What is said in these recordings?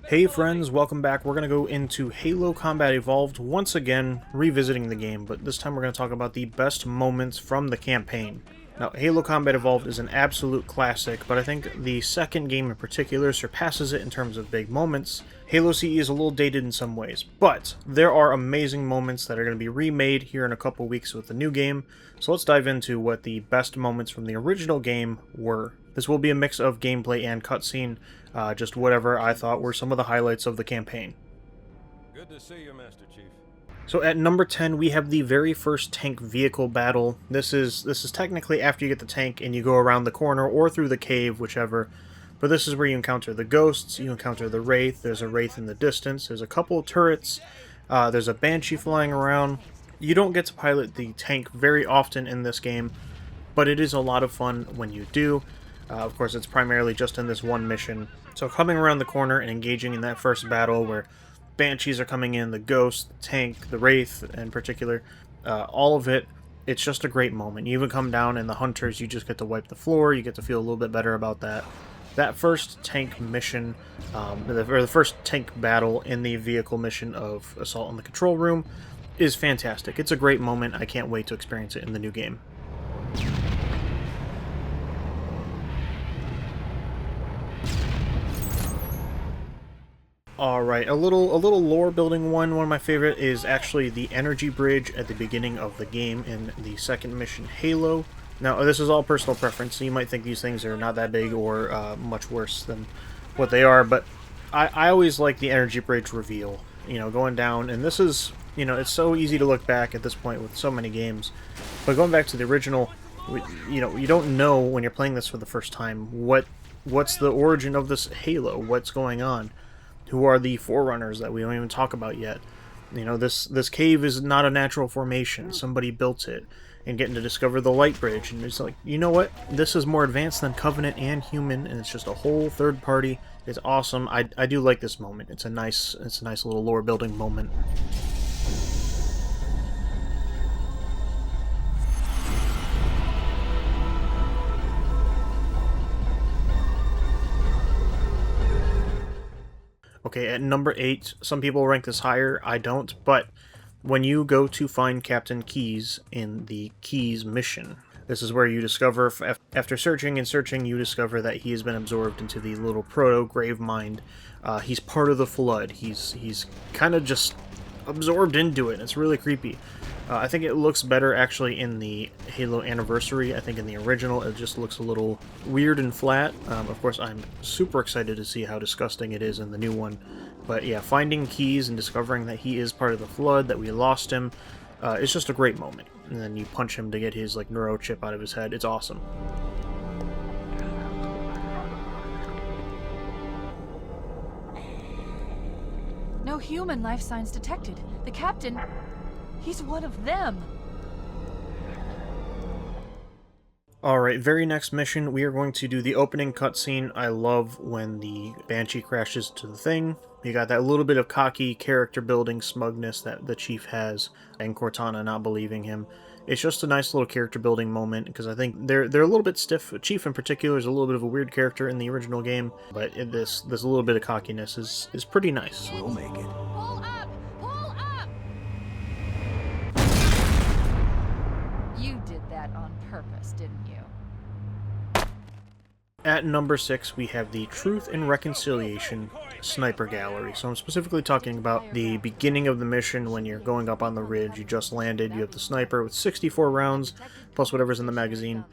Hey friends, welcome back. We're going to go into Halo Combat Evolved once again, revisiting the game, but this time we're going to talk about the best moments from the campaign. Now, Halo Combat Evolved is an absolute classic, but I think the second game in particular surpasses it in terms of big moments. Halo CE is a little dated in some ways, but there are amazing moments that are going to be remade here in a couple weeks with the new game, so let's dive into what the best moments from the original game were. This will be a mix of gameplay and cutscene, just whatever I thought were some of the highlights of the campaign. Good to see you, Master Chief. So at number 10, we have the very first tank vehicle battle. This is technically after you get the tank and you go around the corner or through the cave, whichever. But this is where you encounter the ghosts, you encounter the Wraith, there's a Wraith in the distance, there's a couple of turrets, there's a Banshee flying around. You don't get to pilot the tank very often in this game, but it is a lot of fun when you do. Of course, it's primarily just in this one mission. So coming around the corner and engaging in that first battle where Banshees are coming in, the Ghost, the tank, the Wraith in particular, all of it, it's just a great moment. You even come down and the Hunters, you just get to wipe the floor, you get to feel a little bit better about that. That first tank mission, or the first tank battle in the vehicle mission of Assault on the Control Room is fantastic. It's a great moment. I can't wait to experience it in the new game. Alright, a little lore building one. One of my favorite is actually the energy bridge at the beginning of the game in the second mission, Halo. Now, this is all personal preference, so you might think these things are not that big or much worse than what they are, but I always like the energy bridge reveal, you know, going down, and this is, you know, it's so easy to look back at this point with so many games, but going back to the original, you know, you don't know when you're playing this for the first time what's the origin of this Halo, what's going on. Who are the Forerunners that we don't even talk about yet? You know, this cave is not a natural formation. Somebody built it. And getting to discover the light bridge. And it's like, you know what? This is more advanced than Covenant and Human, and it's just a whole third party. It's awesome. I do like this moment. It's a nice little lore building moment. Okay, at number 8, some people rank this higher, I don't, but when you go to find Captain Keyes in the Keyes mission, this is where you discover, after searching and searching, you discover that he has been absorbed into the little proto-grave mind. He's part of the Flood. He's kind of just absorbed into it, and it's really creepy. I think it looks better actually in the Halo Anniversary. I think in the original it just looks a little weird and flat. Of course, I'm super excited to see how disgusting it is in the new one. But yeah, finding Keyes and discovering that he is part of the Flood, that we lost him, it's just a great moment. And then you punch him to get his like neurochip out of his head. It's awesome. No human life signs detected. The captain, he's one of them. Alright, very next mission, we are going to do the opening cutscene. I love when the Banshee crashes to the thing. You got that little bit of cocky character building smugness that the Chief has, and Cortana not believing him. It's just a nice little character building moment, because I think they're a little bit stiff. Chief in particular is a little bit of a weird character in the original game, but this little bit of cockiness is pretty nice. We'll make it. Pull up! Pull up! You did that on purpose, didn't you? At number 6, we have the Truth and Reconciliation Sniper Gallery. So I'm specifically talking about the beginning of the mission when you're going up on the ridge. You just landed, you have the sniper with 64 rounds, plus whatever's in the magazine,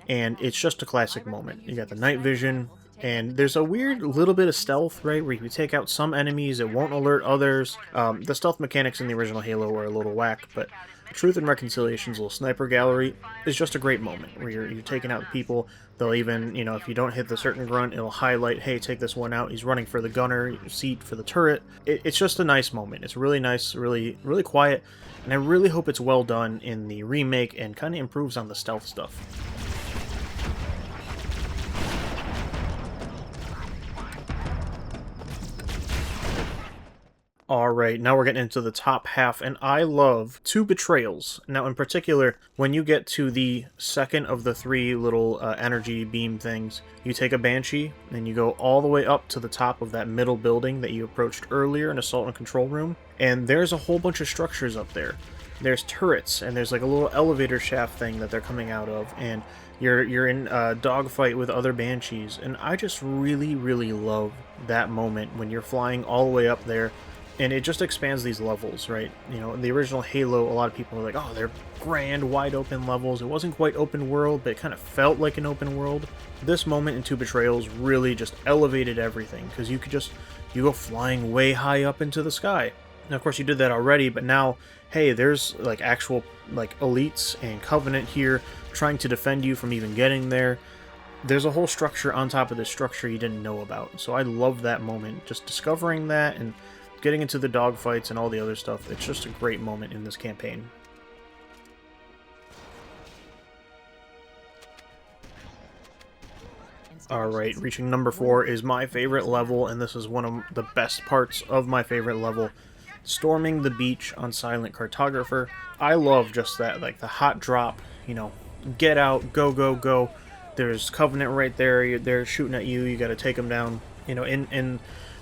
and it's just a classic moment. You got the night vision, and there's a weird little bit of stealth, right, where you take out some enemies, it won't alert others. The stealth mechanics in the original Halo were a little whack, but Truth and Reconciliation's little sniper gallery is just a great moment where you're taking out people. They'll even, you know, if you don't hit the certain grunt, it'll highlight, hey, take this one out. He's running for the gunner seat for the turret. It's just a nice moment. It's really nice, really quiet, and I really hope it's well done in the remake and kind of improves on the stealth stuff. Alright, now we're getting into the top half, and I love two betrayals. Now, in particular, when you get to the second of the three little energy beam things, you take a Banshee, and you go all the way up to the top of that middle building that you approached earlier in Assault and Control Room, and there's a whole bunch of structures up there. There's turrets, and there's like a little elevator shaft thing that they're coming out of, and you're in a dogfight with other Banshees, and I just really, really love that moment when you're flying all the way up there. And it just expands these levels, right? You know, in the original Halo, a lot of people were like, oh, they're grand, wide open levels. It wasn't quite open world, but it kind of felt like an open world. This moment in Two Betrayals really just elevated everything, because you go flying way high up into the sky. Now, of course, you did that already, but now, hey, there's like actual like elites and Covenant here trying to defend you from even getting there. There's a whole structure on top of this structure you didn't know about. So I love that moment, just discovering that and getting into the dogfights and all the other stuff. It's just a great moment in this campaign. Alright, reaching number 4 is my favorite level, and this is one of the best parts of my favorite level. Storming the beach on Silent Cartographer. I love just that, like the hot drop, you know, get out, go, go, go. There's Covenant right there, they're shooting at you, you gotta take them down. You know, in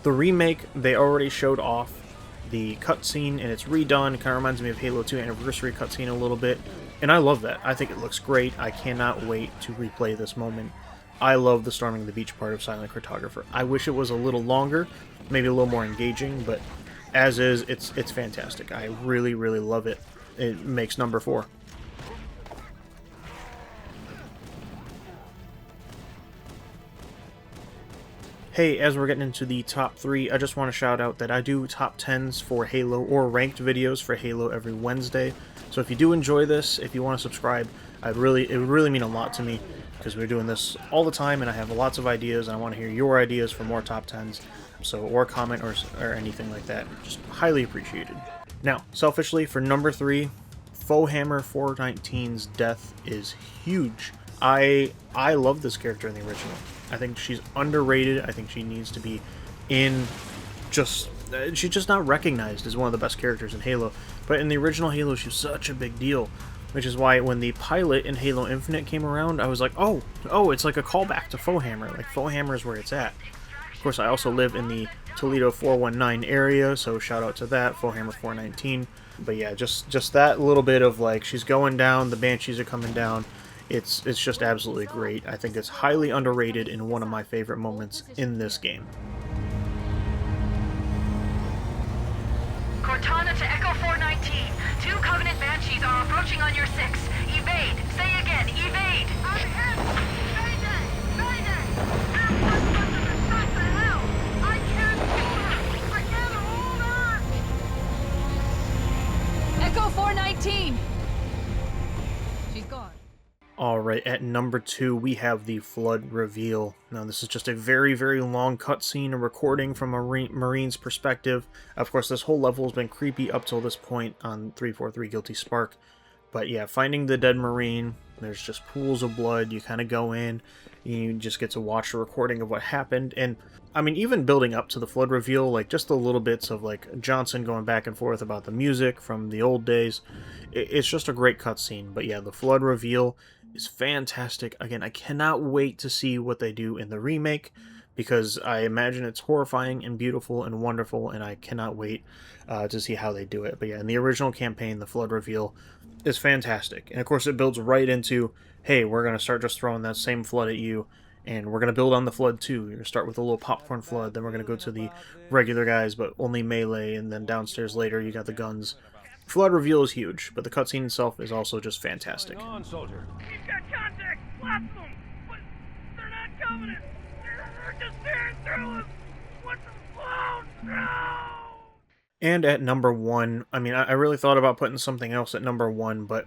the remake, they already showed off the cutscene, and it's redone. It kind of reminds me of Halo 2 Anniversary cutscene a little bit, and I love that. I think it looks great. I cannot wait to replay this moment. I love the storming the beach part of Silent Cartographer. I wish it was a little longer, maybe a little more engaging, but as is, it's fantastic. I really, really love it. It makes number 4. Hey, as we're getting into the top 3, I just want to shout out that I do top 10s for Halo or ranked videos for Halo every Wednesday. So if you do enjoy this, if you want to subscribe, it would really mean a lot to me, because we're doing this all the time and I have lots of ideas and I want to hear your ideas for more top 10s. So, or comment or anything like that. Just highly appreciated. Now, selfishly, for number 3, Foehammer 419's death is huge. I love this character in the original. I think she's underrated. I think she needs to be in she's just not recognized as one of the best characters in Halo. But in the original Halo, she was such a big deal. Which is why when the pilot in Halo Infinite came around, I was like, oh, it's like a callback to Foehammer. Like, Foehammer is where it's at. Of course, I also live in the Toledo 419 area, so shout out to that, Foehammer 419. But yeah, just that little bit of, like, she's going down, the Banshees are coming down. It's just absolutely great. I think it's highly underrated and one of my favorite moments in this game. Cortana to Echo 419. 2 Covenant Banshees are approaching on your 6. Evade. Say again, evade. I'm hit. Mayday! Mayday! What the hell? I can't hold her. I can't hold her. Echo 419! She's gone. Alright, at number 2, we have the Flood reveal. Now, this is just a very, very long cutscene, a recording from a Marine's perspective. Of course, this whole level has been creepy up till this point on 343 Guilty Spark. But yeah, finding the dead Marine, there's just pools of blood, you kind of go in, you just get to watch a recording of what happened, and I mean, even building up to the Flood reveal, like, just the little bits of, like, Johnson going back and forth about the music from the old days, it's just a great cutscene. But yeah, the Flood reveal is fantastic. Again, I cannot wait to see what they do in the remake, because I imagine it's horrifying and beautiful and wonderful, and I cannot wait to see how they do it. But yeah, in the original campaign, the Flood reveal is fantastic. And of course, it builds right into, hey, we're going to start just throwing that same Flood at you, and we're going to build on the Flood too. You're going to start with a little popcorn Flood, then we're going to go to the regular guys, but only melee, and then downstairs later you got the guns. Flood reveal is huge, but the cutscene itself is also just fantastic. On, soldier. We've got contact. Lots of them. But they're not Covenant. They're just staring through us. What's the clone? No! And at number 1, I mean, I really thought about putting something else at number 1, but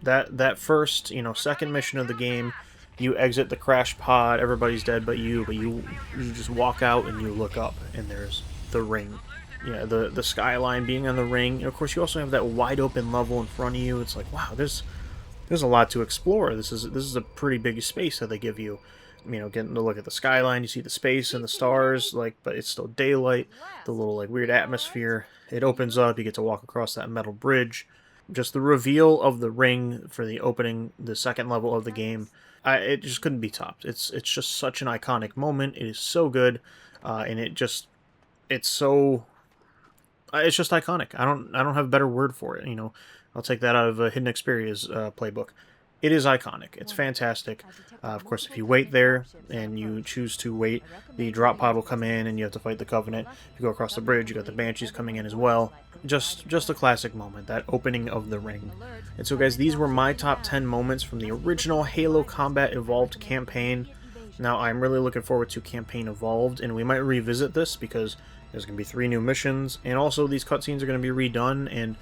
that first, second mission of the game, you exit the crash pod, everybody's dead but you just walk out and you look up, and there's the ring. Yeah, the skyline being on the ring. And of course, you also have that wide open level in front of you. It's like, wow, there's a lot to explore. This is a pretty big space that they give you. you know, getting to look at the skyline. You see the space and the stars, like, but it's still daylight. The little like weird atmosphere. It opens up. You get to walk across that metal bridge. Just the reveal of the ring for the opening, the second level of the game. It just couldn't be topped. It's just such an iconic moment. It is so good, and it's so it's just iconic. I don't have a better word for it. You know, I'll take that out of Hidden Xperia's playbook. It is iconic. It's fantastic. Of course, if you wait there and you choose to wait, the drop pod will come in and you have to fight the Covenant. If you go across the bridge, you got the Banshees coming in as well. Just a classic moment, that opening of the ring. And so guys, these were my top 10 moments from the original Halo Combat Evolved campaign. Now, I'm really looking forward to Campaign Evolved, and we might revisit this because there's going to be 3 new missions, and also these cutscenes are going to be redone, and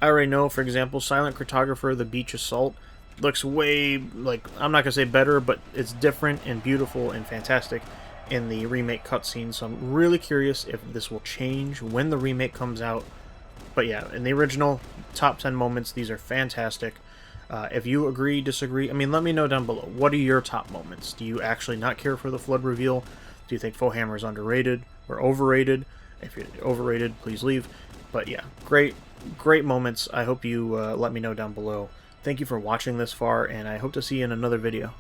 I already know, for example, Silent Cartographer, the Beach Assault, looks way, like, I'm not going to say better, but it's different and beautiful and fantastic in the remake cutscene, so I'm really curious if this will change when the remake comes out. But yeah, in the original, top 10 moments, these are fantastic. If you agree, disagree, I mean, let me know down below. What are your top moments? Do you actually not care for the Flood reveal? Do you think Fohammer is underrated or overrated? If you're overrated, please leave. But yeah, great moments. I hope you let me know down below. Thank you for watching this far, and I hope to see you in another video.